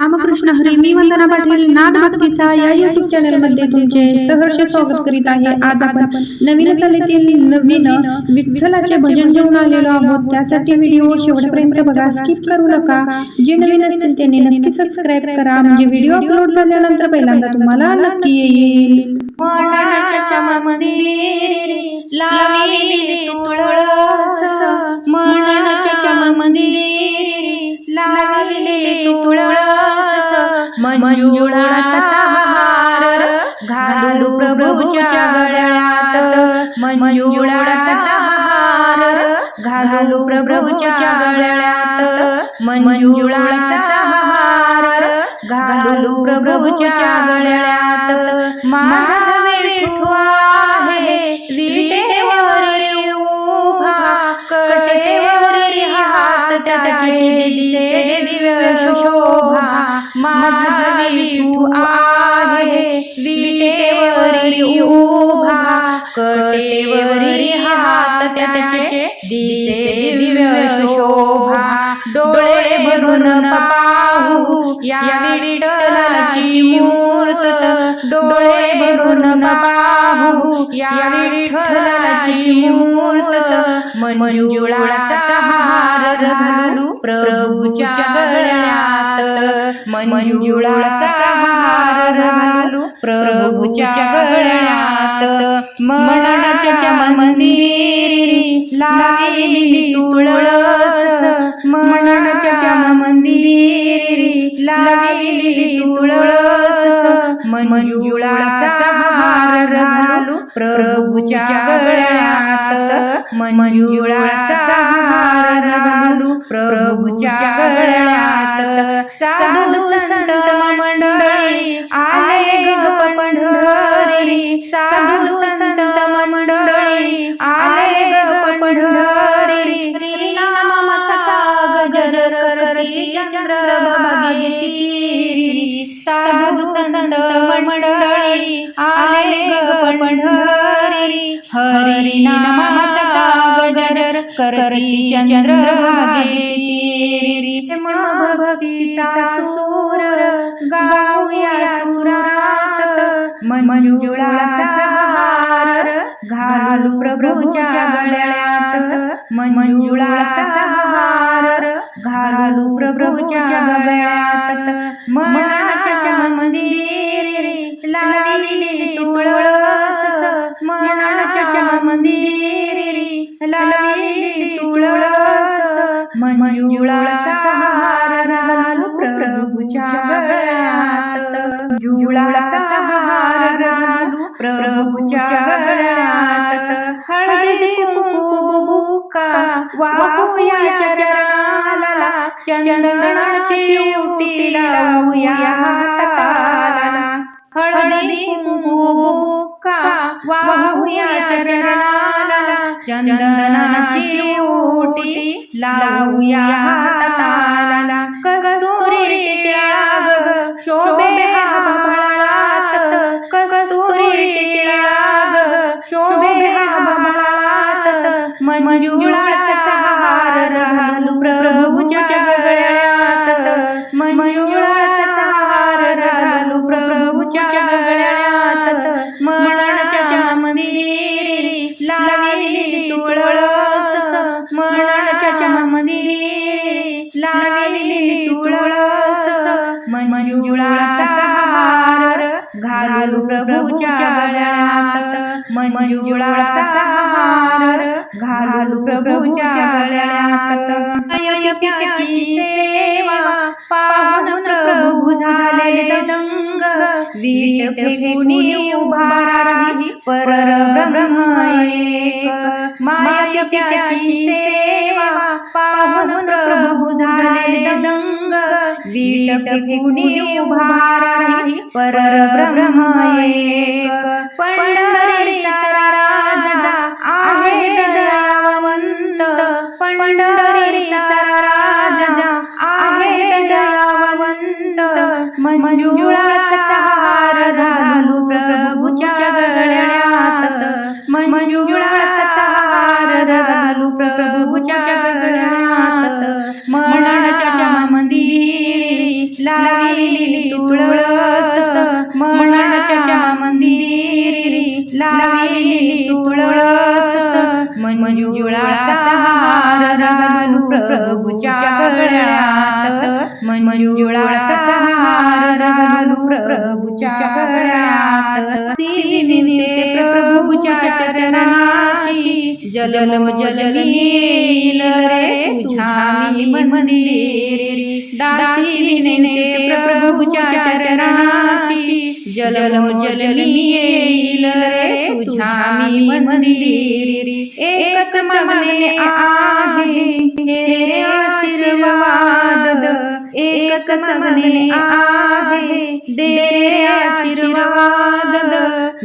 रामकृष्ण हरी. मी वंदना पाटील नाद भक्तीचा या YouTube channel मध्ये तुमचे सहर्ष स्वागत करीत आहे. आज आपण नवीन चालीतील नवीन विठ्ठलाचे भजन घेऊन आलेलो आहोत. त्यासाठी व्हिडिओ शेवटपर्यंत बघा, स्किप करू नका. जे नवीन असतील त्यांनी नक्की सबस्क्राईब करा, म्हणजे व्हिडिओ अपलोड झाल्यानंतर पहिल्यांदा तुम्हाला नक्की येईल. मनाच्या मंदिरी लावलेली तुळस, मनाच्या मंदिरी लावलेली तुळस, मंजुळाचा हार घालू प्रभूच्या गळ्यात, मंजुळाचा हार घालू प्रभूच्या गळ्यात, मंजुळाचा हार घालू प्रभूच्या गळ्यात. माझा विठू आहे विटेवर उभा, कटेवरी हात त्याची दिसे दिव्य शोभा. माझा विठू आहे विटेवर उभा, कटेवरी हात त्याचे दिसे दिव्य शोभा. डोळे भरून पाहू या विठ्ठलाची मूर्त, डोळे भरून पाहू या विठ्ठलाची मूर्त. मंजुळाचा हार घालू प्रभूच्या गळ्यात, मंजुळाचा हार घालू प्रभूच्या गळ्यात. मनाच्या मंदिरी लावलेली तुळस, मनाच्या मंदिरी लावलेली तुळस, मंजुळाचा हार घालू प्रभूच्या गळ्यात, मंजुळाचा हार घालू प्रभूच्या गळ्यात. साधू संत मंडळी आले ग पंढरी, साधू संत मंडळी आले ग पंढरी. नामाचा गजर करती चंद्रभागे तीरी, साधू संत मंडळी आले ग पंढरी. हरी नामाचा गजर करती चंद्रभागे तीरी. मन भक्तीचा सूर गाऊया सुरात, मंजुळाचा हार घालू प्रभूच्या गळ्यात, मंजुळाचा हार घालू प्रभूच्या गळ्यात. मनाच्या मंदिरी लावलेली तुळस, मनाच्या मंदिरी लावलेली तुळस, मंजुळाचा हार घालू प्रभूच्या गळ्यात, मंजुळाचा हार घालू प्रभूच्या गळ्यात. हळदी कुंकू बुक्का वाहूया चरणाला, चंदनाची उटी लावूया हाताला. हळदी कुंकू बुक्का वाहूया चरणाला, चंदनाची उटी लावूया हाताला. कस्तुरी टिळा ग शोभे बाळात, कस्तुरी टिळा ग शोभे बाळात, मंजुळाचा हार घालू प्रभूच्या गळ्यात, मंजुळाचा हार घालू प्रभूच्या गळ्यात. मनाच्या मंदिरी लावलेली तुळस, मनाच्या मंदिरी लावलेली तुळस, मंजुळाचा हार घालू प्रभूच्या गळ्यात, मंजुळाचा हार घालू प्रभूच्या गळ्यात. अयोध्याची सेवा पाहून प्रभू झाले दंग, वीट फेकून उभा राही परब्रह्म एक. मायात्याची सेवा पाहून प्रभू झाले दंग, वीट फेकून उभा राही परब्रह्म एक. पंढरीचा राजा आहे दयावंत, पंढरीचा राजा आहे दयावंत, मंजुळाचा हार घालू प्रभूच्या गळ्यात, मंजुळाचा हार घालू प्रभूच्या गळ्यात. मनाच्या मंदिरी लावी लाविली तुळस मनाच्या मंदिरी लाविली तुळस मंजुळाचा हार घालू प्रभूच्या गळ्यात मंजुळाचा हार घालू प्रभूच्या गळ्यात सीविते प्रभूच्या चरणाशी जलम जलमी येईल रे तुझ्या मी मंदिरी दासी विनते प्रभूच्या चरणाशी जलम जलमी येईल रे तुझ्या मी मंदिरी एकच मागणे आहे हे आशीर्वाद एकच मागणे आहे दे रे आशीर्वाद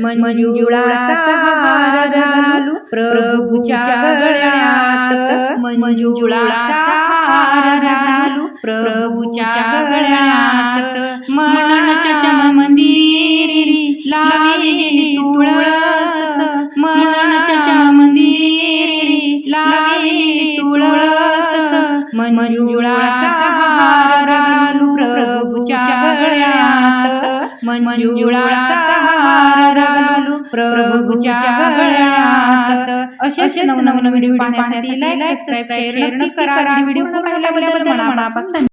मंजुळाचा हार घालू प्रभूच्या गळ्यात मंजुळाचा हार घालू प्रभूच्या गळ्यात मनाच्या मंदिरी लाविली तुळस मनाच्या मंदिरी लाविली तुळस मंजुळाचा हार घालू प्रभूच्या गळ्यात मंजुळाचा हार घालू प्रभूच्या गळ्यात असे नवनवीन व्हिडिओ पाहण्यासाठी लाईक सबस्क्राईब शेअर नक्की करा. व्हिडिओ पाहिल्याबद्दल मनापासून